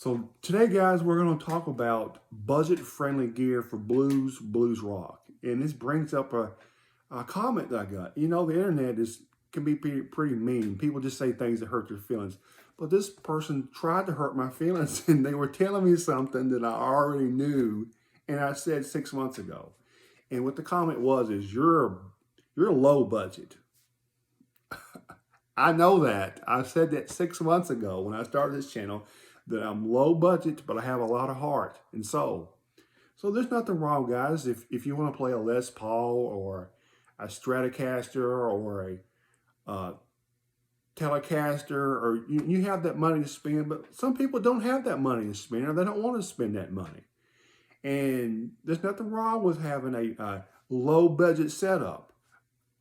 So today, guys, we're going to talk about budget-friendly gear for blues rock. And this brings up a comment that I got. You know, the internet can be pretty mean. People just say things that hurt their feelings. But this person tried to hurt my feelings, and they were telling me something that I already knew, and I said 6 months ago. And what the comment was is, you're low budget. I know that. I said that 6 months ago when I started this channel, that I'm low budget, but I have a lot of heart and soul. So there's nothing wrong, guys. If you want to play a Les Paul or a Stratocaster or a Telecaster, or you have that money to spend, but some people don't have that money to spend, or they don't want to spend that money. And there's nothing wrong with having a low budget setup.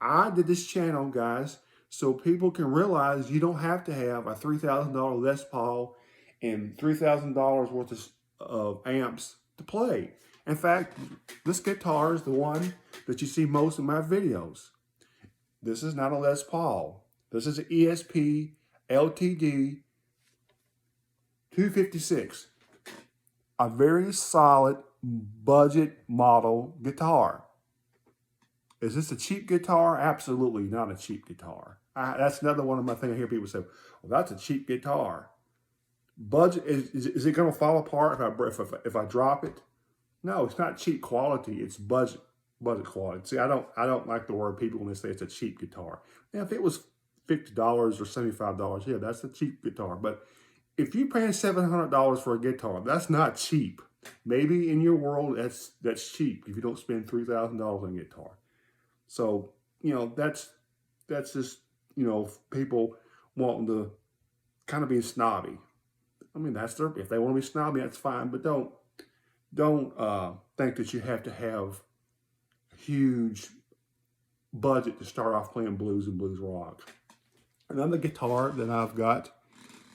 I did this channel, guys, so people can realize you don't have to have a $3,000 Les Paul and $3,000 worth of amps to play. In fact, this guitar is the one that you see most of my videos. This is not a Les Paul. This is an ESP LTD 256. A very solid budget model guitar. Is this a cheap guitar? Absolutely not a cheap guitar. That's another one of my things I hear people say, well, that's a cheap guitar. Budget, is it going to fall apart if I drop it? No, it's not cheap quality. It's budget quality. See, I don't like the word people when they say it's a cheap guitar. Now, if it was $50 or $75, yeah, that's a cheap guitar. But if you're paying $700 for a guitar, that's not cheap. Maybe in your world that's cheap if you don't spend $3,000 on a guitar. So, you know, that's just, you know, people wanting to kind of be snobby. I mean, that's if they want to be snobby, that's fine. But don't think that you have to have a huge budget to start off playing blues and blues rock. Another guitar that I've got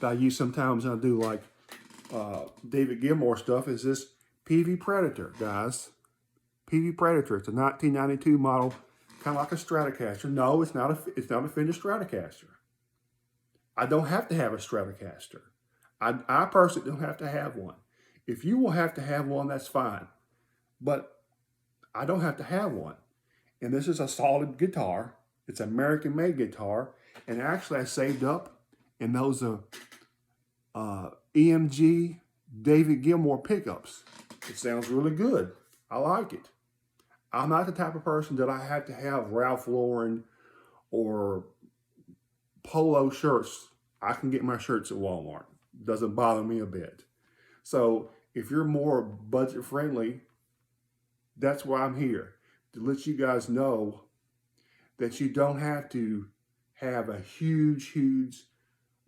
that I use sometimes when I do like David Gilmour stuff is this PV Predator, guys. PV Predator. It's a 1992 model, kind of like a Stratocaster. No, it's not a Fender Stratocaster. I don't have to have a Stratocaster. I personally don't have to have one. If you will have to have one, that's fine. But I don't have to have one. And this is a solid guitar. It's an American-made guitar. And actually, I saved up in those EMG David Gilmour pickups. It sounds really good. I like it. I'm not the type of person that I have to have Ralph Lauren or polo shirts. I can get my shirts at Walmart. Doesn't bother me a bit. So if you're more budget friendly, that's why I'm here, to let you guys know that you don't have to have a huge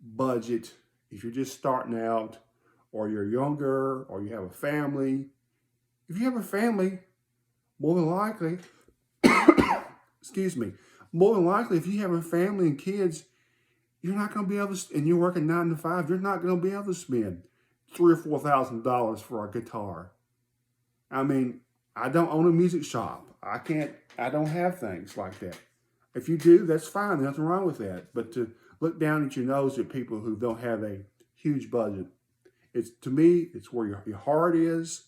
budget if you're just starting out, or you're younger, or you have a family. If you have a family, more than likely, excuse me, more than likely, if you have a family and kids, you're not going to be able to, and you're working 9 to 5, you're not going to be able to spend $3,000 or $4,000 for a guitar. I mean, I don't own a music shop. I don't have things like that. If you do, that's fine. There's nothing wrong with that. But to look down at your nose at people who don't have a huge budget, to me, it's where your heart is.